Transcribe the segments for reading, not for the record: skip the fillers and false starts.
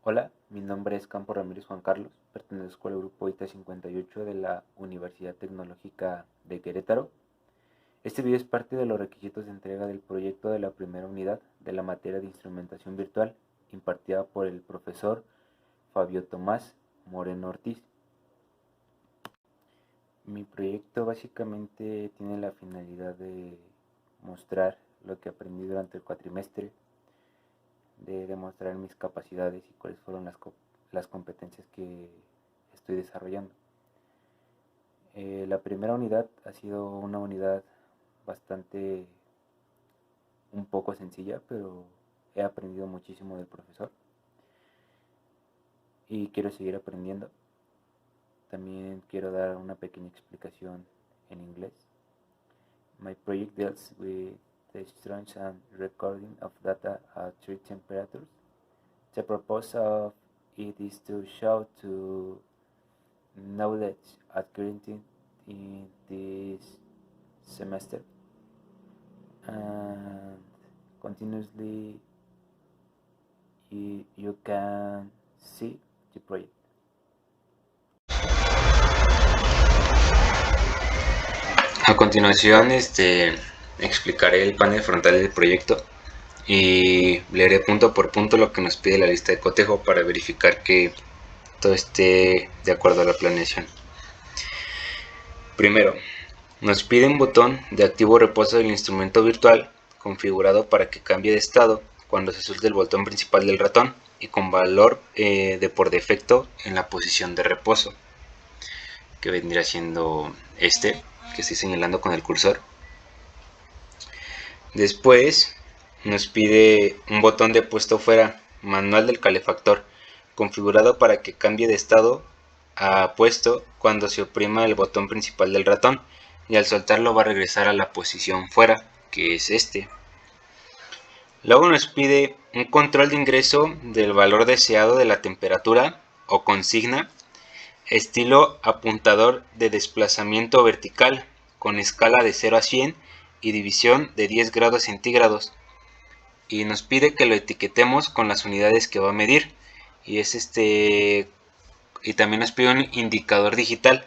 Hola, mi nombre es Campo Ramírez Juan Carlos, pertenezco al grupo ITA 58 de la Universidad Tecnológica de Querétaro. Este video es parte de los requisitos de entrega del proyecto de la primera unidad de la materia de instrumentación virtual impartida por el profesor Fabio Tomás Moreno Ortiz. Mi proyecto básicamente tiene la finalidad de mostrar lo que aprendí durante el cuatrimestre, de demostrar mis capacidades y cuáles fueron las competencias que estoy desarrollando. La primera unidad ha sido una unidad bastante un poco sencilla, pero he aprendido muchísimo del profesor y quiero seguir aprendiendo. También quiero dar una pequeña explicación en inglés. My project deals with the storage and recording of data at 3 temperatures. The purpose of it is to show to knowledge acquired in this semester and continuously you can see the project. A continuación, explicaré el panel frontal del proyecto y leeré punto por punto lo que nos pide la lista de cotejo para verificar que todo esté de acuerdo a la planeación. Primero, nos pide un botón de activo reposo del instrumento virtual configurado para que cambie de estado cuando se suelte el botón principal del ratón y con valor de por defecto en la posición de reposo, que vendría siendo que estoy señalando con el cursor. Después nos pide un botón de puesto fuera manual del calefactor configurado para que cambie de estado a puesto cuando se oprima el botón principal del ratón y al soltarlo va a regresar a la posición fuera, que es Luego nos pide un control de ingreso del valor deseado de la temperatura o consigna estilo apuntador de desplazamiento vertical con escala de 0 a 100 y división de 10 grados centígrados, y nos pide que lo etiquetemos con las unidades que va a medir, y y también nos pide un indicador digital.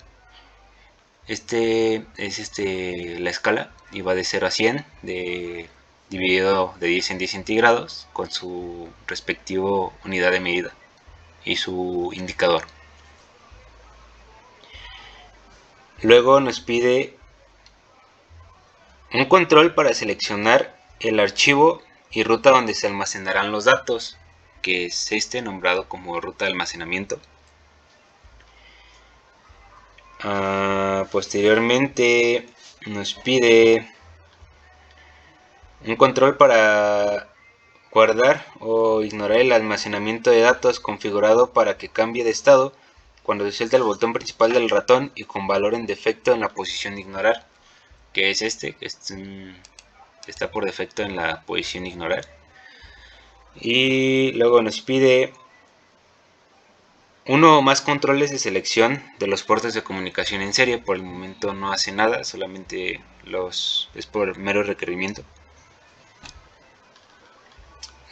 Es la escala y va de 0 a 100 dividido de 10 en 10 centígrados con su respectivo unidad de medida y su indicador. Luego nos pide un control para seleccionar el archivo y ruta donde se almacenarán los datos, que es nombrado como ruta de almacenamiento. Posteriormente nos pide un control para guardar o ignorar el almacenamiento de datos configurado para que cambie de estado cuando se suelta el botón principal del ratón y con valor en defecto en la posición de ignorar, que es está por defecto en la posición ignorar. Y luego nos pide uno o más controles de selección de los puertos de comunicación en serie. Por el momento no hace nada, solamente es por mero requerimiento.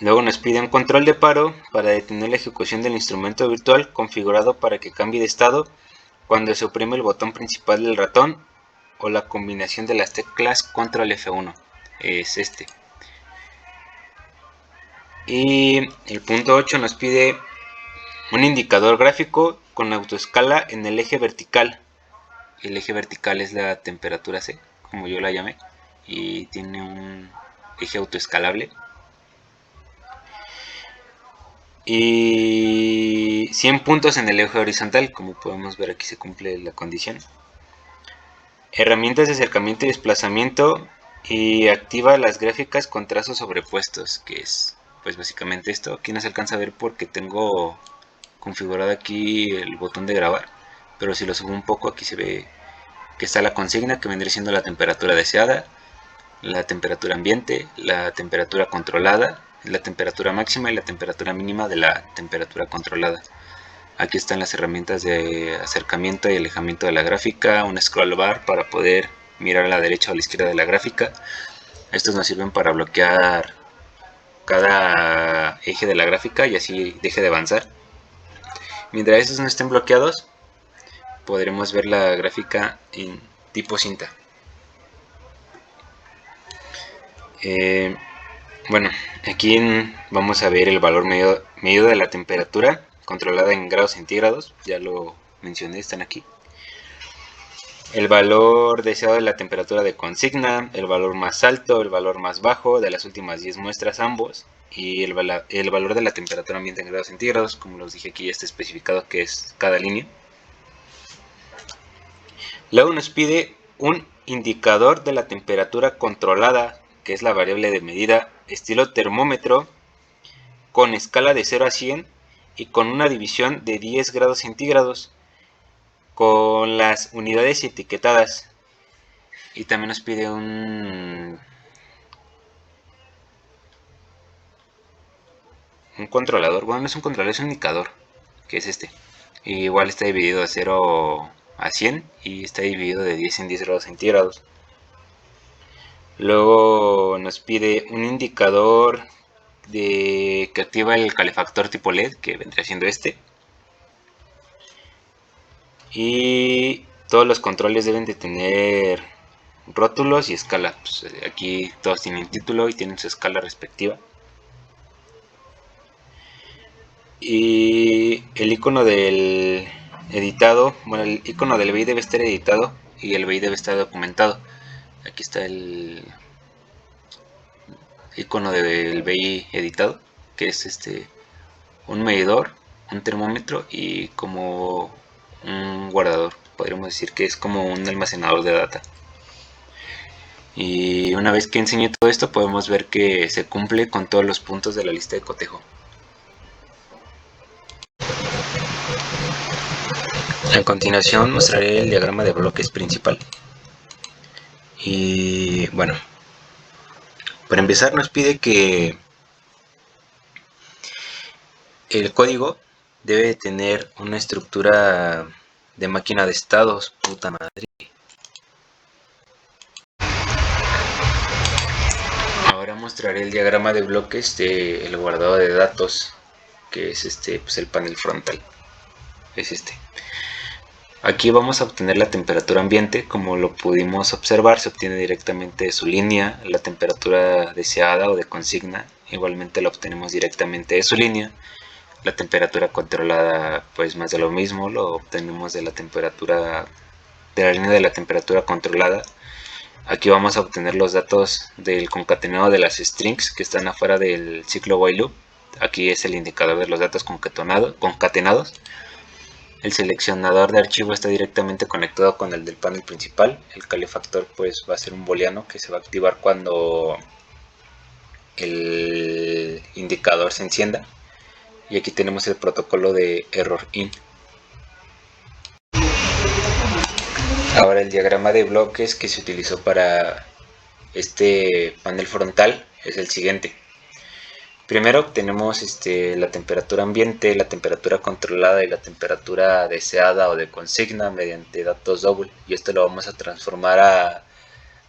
Luego nos pide un control de paro para detener la ejecución del instrumento virtual configurado para que cambie de estado cuando se oprime el botón principal del ratón o la combinación de las teclas control F1. Es Y el punto 8 nos pide un indicador gráfico con autoescala en el eje vertical. El eje vertical es la temperatura C, como yo la llamé, y tiene un eje autoescalable. Y 100 puntos en el eje horizontal, como podemos ver aquí se cumple la condición. Herramientas de acercamiento y desplazamiento, y activa las gráficas con trazos sobrepuestos, que es pues básicamente esto. Aquí no se alcanza a ver porque tengo configurado aquí el botón de grabar, pero si lo subo un poco aquí se ve que está la consigna, que vendría siendo la temperatura deseada, la temperatura ambiente, la temperatura controlada, la temperatura máxima y la temperatura mínima de la temperatura controlada. Aquí están las herramientas de acercamiento y alejamiento de la gráfica, un scroll bar para poder mirar a la derecha o a la izquierda de la gráfica. Estos nos sirven para bloquear cada eje de la gráfica y así deje de avanzar. Mientras estos no estén bloqueados, podremos ver la gráfica en tipo cinta. Bueno, aquí vamos a ver el valor medido de la temperatura controlada en grados centígrados. Ya lo mencioné, están aquí. El valor deseado de la temperatura de consigna, el valor más alto, el valor más bajo de las últimas 10 muestras ambos, y el valor de la temperatura ambiente en grados centígrados. Como los dije, aquí ya está especificado que es cada línea. Luego nos pide un indicador de la temperatura controlada, que es la variable de medida, estilo termómetro, con escala de 0 a 100 y con una división de 10 grados centígrados, con las unidades etiquetadas. Y también nos pide un controlador. Bueno, no es un controlador, es un indicador, que es este. Y igual está dividido de 0 a 100 y está dividido de 10 en 10 grados centígrados. Luego nos pide un indicador que activa el calefactor tipo LED, que vendría siendo este. Y todos los controles deben de tener rótulos y escala. Pues aquí todos tienen título y tienen su escala respectiva. Y el icono del editado, bueno, el icono del BI debe estar editado y el BI debe estar documentado. Aquí está el icono del BI editado, que es un medidor, un termómetro y como un guardador. Podríamos decir que es como un almacenador de data. Y una vez que enseñé todo esto, podemos ver que se cumple con todos los puntos de la lista de cotejo. A continuación mostraré el diagrama de bloques principal. Y bueno, para empezar nos pide que el código debe tener una estructura de máquina de estados. Puta madre. Ahora mostraré el diagrama de bloques del guardado de datos, que es pues el panel frontal. Es este. Aquí vamos a obtener la temperatura ambiente. Como lo pudimos observar, se obtiene directamente de su línea. La temperatura deseada o de consigna igualmente la obtenemos directamente de su línea. La temperatura controlada, pues más de lo mismo, lo obtenemos de la temperatura de la línea de la temperatura controlada. Aquí vamos a obtener los datos del concatenado de las strings que están afuera del ciclo while loop. Aquí es el indicador de los datos concatenados. El seleccionador de archivo está directamente conectado con el del panel principal. El calefactor pues va a ser un booleano que se va a activar cuando el indicador se encienda. Y aquí tenemos el protocolo de error in. Ahora el diagrama de bloques que se utilizó para este panel frontal es el siguiente. Primero obtenemos la temperatura ambiente, la temperatura controlada y la temperatura deseada o de consigna mediante datos double, y esto lo vamos a transformar a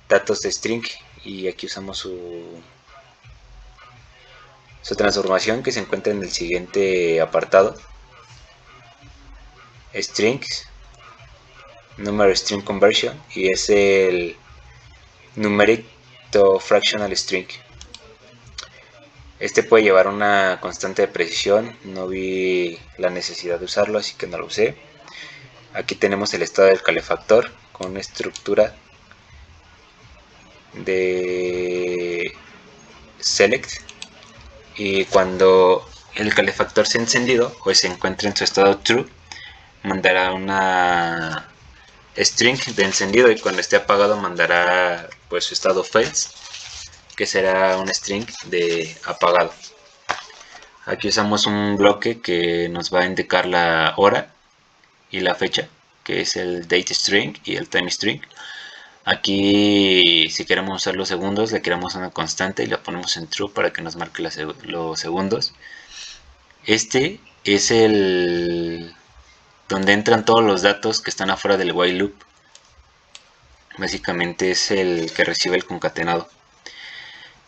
datos de string, y aquí usamos su transformación, que se encuentra en el siguiente apartado: strings, numeric string conversion, y es el numeric to fractional string. Este puede llevar una constante de precisión. No vi la necesidad de usarlo, así que no lo usé. Aquí tenemos el estado del calefactor con una estructura de select, y cuando el calefactor sea encendido o se encuentre en su estado true, mandará una string de encendido, y cuando esté apagado mandará pues su estado false, que será un string de apagado. Aquí usamos un bloque que nos va a indicar la hora y la fecha, que es el date string y el time string. Aquí, si queremos usar los segundos, le creamos una constante y la ponemos en true para que nos marque los segundos. Este es el donde entran todos los datos que están afuera del while loop. Básicamente es el que recibe el concatenado.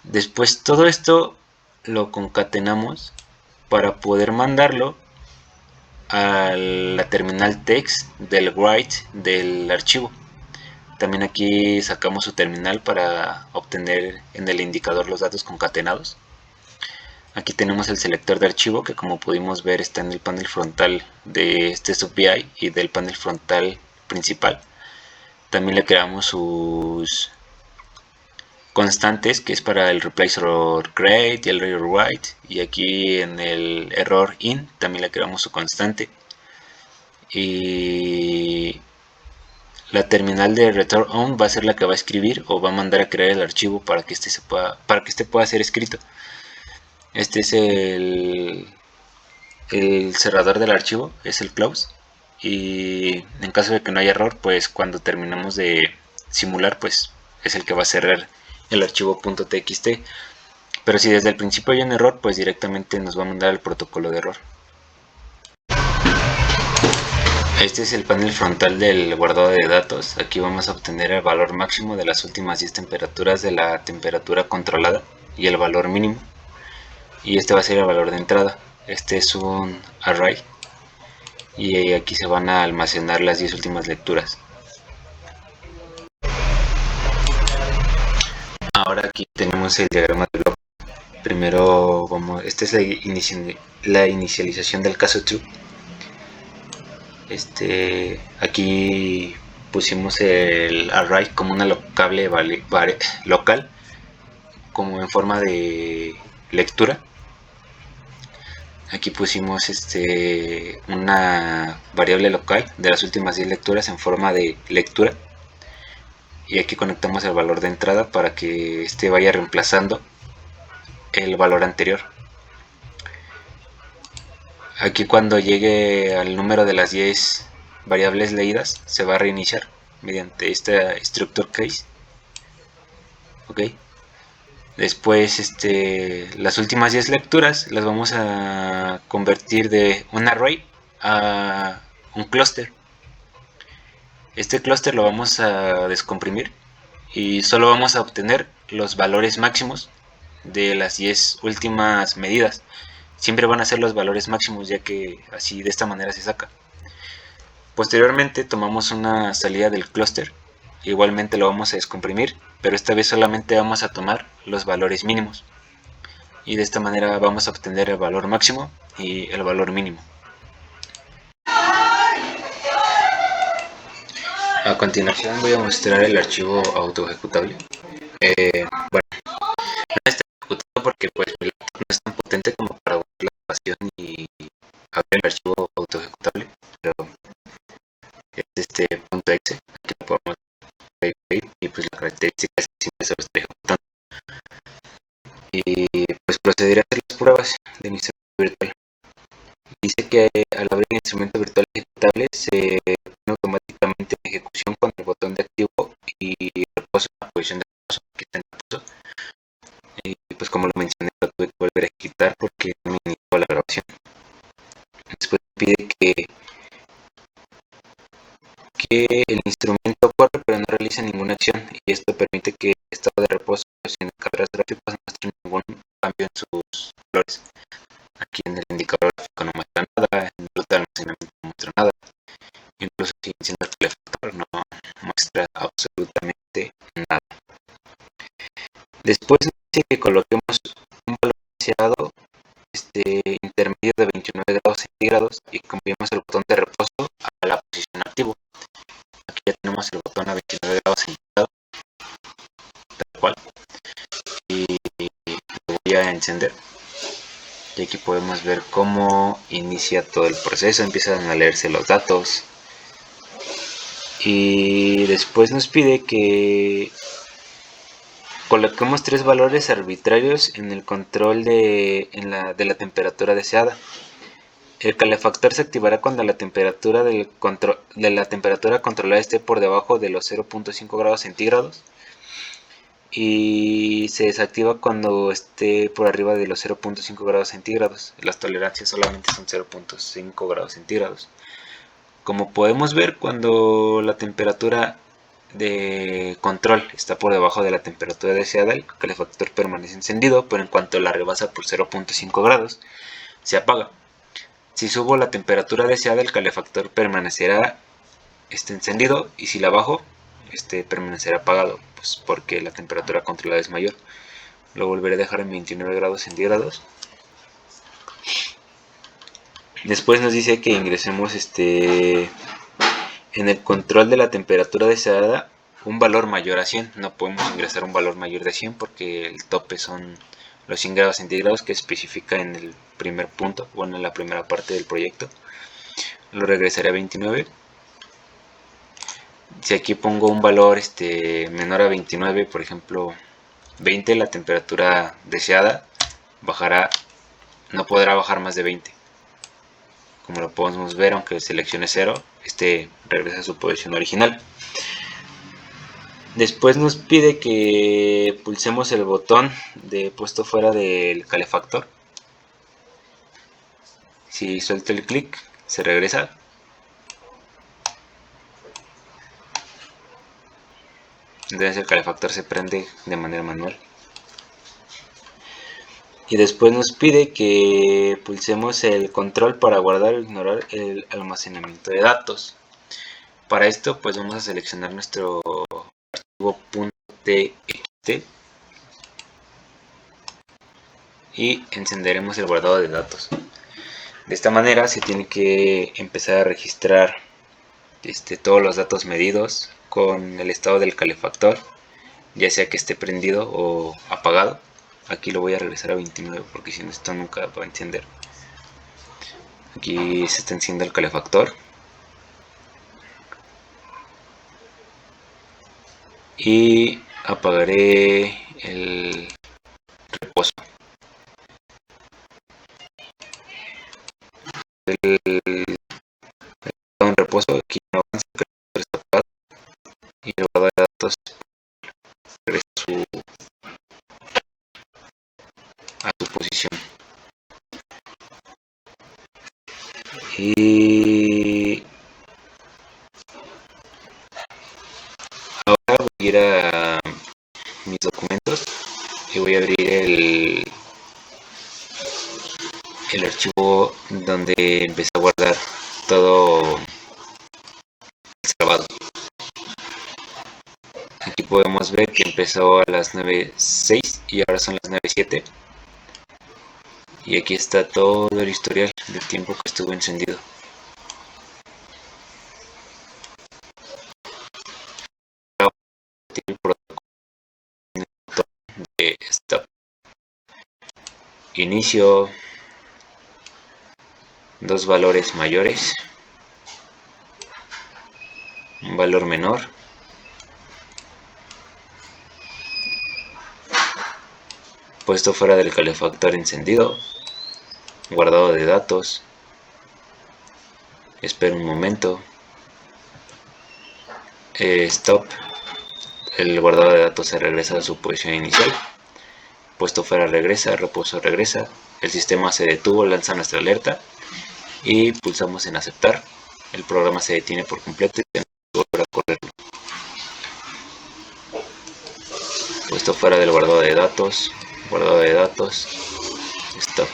Después todo esto lo concatenamos para poder mandarlo a la terminal text del write del archivo. También aquí sacamos su terminal para obtener en el indicador los datos concatenados. Aquí tenemos el selector de archivo que, como pudimos ver, está en el panel frontal de este SubVI y del panel frontal principal. También le creamos sus constantes, que es para el replace or create y el read or write, y aquí en el error in también le creamos su constante. Y la terminal de return on va a ser la que va a escribir o va a mandar a crear el archivo para que este pueda ser escrito. Este es el cerrador del archivo, es el close, y en caso de que no haya error, pues cuando terminemos de simular, pues es el que va a cerrar el archivo .txt. Pero si desde el principio hay un error, pues directamente nos va a mandar el protocolo de error. Este es el panel frontal del guardado de datos. Aquí vamos a obtener el valor máximo de las últimas 10 temperaturas de la temperatura controlada y el valor mínimo. Y este va a ser el valor de entrada. Este es un array y aquí se van a almacenar las 10 últimas lecturas. Ahora aquí tenemos el diagrama de bloque. Primero esta es la inicialización del caso true. Aquí pusimos el array como una locable local, como en forma de lectura. Aquí pusimos una variable local de las últimas 10 lecturas en forma de lectura, y aquí conectamos el valor de entrada para que este vaya reemplazando el valor anterior. Aquí, cuando llegue al número de las 10 variables leídas, se va a reiniciar mediante esta structure case. Ok. Después las últimas 10 lecturas las vamos a convertir de un array a un clúster. Este clúster lo vamos a descomprimir y solo vamos a obtener los valores máximos de las 10 últimas medidas. Siempre van a ser los valores máximos, ya que así, de esta manera se saca. Posteriormente tomamos una salida del clúster, igualmente lo vamos a descomprimir, pero esta vez solamente vamos a tomar los valores mínimos, y de esta manera vamos a obtener el valor máximo y el valor mínimo. A continuación voy a mostrar el archivo autoejecutable. Bueno, no está ejecutado porque pues mi laptop no es tan potente como para guardar la grabación y abrir el archivo autoejecutable, pero es .exe. Aquí lo podemos ver y pues la característica es que siempre se lo está ejecutando. Y pues procederé a hacer las pruebas de mi instrumento virtual. Dice que al abrir el instrumento virtual ejecutable se pone automáticamente en ejecución con el botón de activo y reposo en la posición de reposo. Aquí está en reposo. Y pues, como lo mencioné, lo tuve que volver a quitar porque no me inició la grabación. Después pide que el instrumento corre pero no realiza ninguna acción, y esto permite que el estado de reposo sin cargas gráficas no muestre ningún cambio en sus valores. Aquí en el indicador gráfico no muestra nada, en el ruta de almacenamiento no muestra nada, incluso si enciendo el calefactor no muestra absolutamente nada. Después dice que coloquemos un valor deseado intermedio de 29 grados centígrados y cambiemos el botón de reposo a la posición activo. Aquí ya tenemos el botón a 29 grados centígrados, tal cual, y lo voy a encender. Y aquí podemos ver cómo inicia todo el proceso. Empiezan a leerse los datos y después nos pide que coloquemos 3 valores arbitrarios en el control de la temperatura deseada. El calefactor se activará cuando la temperatura de la temperatura controlada esté por debajo de los 0.5 grados centígrados, y se desactiva cuando esté por arriba de los 0.5 grados centígrados. Las tolerancias solamente son 0.5 grados centígrados. Como podemos ver, cuando la temperatura de control está por debajo de la temperatura deseada, el calefactor permanece encendido, pero en cuanto la rebasa por 0.5 grados, se apaga. Si subo la temperatura deseada, el calefactor permanecerá encendido, y si la bajo, permanecerá apagado, pues porque la temperatura controlada es mayor. Lo volveré a dejar en 29 grados centígrados. Después nos dice que ingresemos en el control de la temperatura deseada un valor mayor a 100. No podemos ingresar un valor mayor de 100 porque el tope son los 100 grados centígrados que especifica en el primer punto, bueno, en la primera parte del proyecto. Lo regresaré a 29. Si aquí pongo un valor menor a 29, por ejemplo 20, la temperatura deseada bajará, no podrá bajar más de 20. Como lo podemos ver, aunque seleccione 0, regresa a su posición original. Después nos pide que pulsemos el botón de puesto fuera del calefactor. Si suelto el clic, se regresa. Entonces el calefactor se prende de manera manual. Y después nos pide que pulsemos el control para guardar o ignorar el almacenamiento de datos. Para esto pues vamos a seleccionar nuestro archivo .txt y encenderemos el guardado de datos. De esta manera se tiene que empezar a registrar todos los datos medidos con el estado del calefactor, ya sea que esté prendido o apagado. Aquí lo voy a regresar a 29 porque si no esto nunca va a encender. Aquí se está encendiendo el calefactor. Y apagaré el reposo. Un reposo aquí no avanza, el calefactor está apagado y el guardado de datos regresa a su posición. Y ahora voy a ir a mis documentos y voy a abrir el archivo donde empecé a guardar todo el grabado. Aquí podemos ver que empezó a las 9:06 y ahora son las 9:07. Y aquí está todo el historial del tiempo que estuvo encendido. El protocolo de stop. Inicio. Dos valores mayores. Un valor menor. Puesto fuera del calefactor encendido. Guardado de datos. Espero un momento. Stop. El guardado de datos se regresa a su posición inicial. Puesto fuera regresa, reposo regresa. El sistema se detuvo, lanza nuestra alerta y pulsamos en aceptar. El programa se detiene por completo y tenemos que volver a correrlo. Puesto fuera del guardado de datos, stop.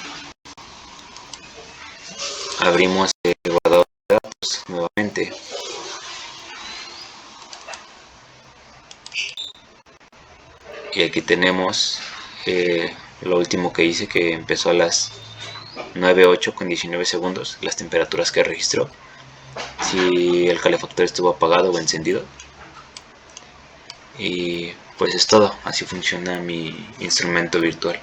Abrimos el guardado de datos nuevamente. Y aquí tenemos lo último que hice, que empezó a las 9:08 con 19 segundos, las temperaturas que registró, si el calefactor estuvo apagado o encendido. Y pues es todo, así funciona mi instrumento virtual.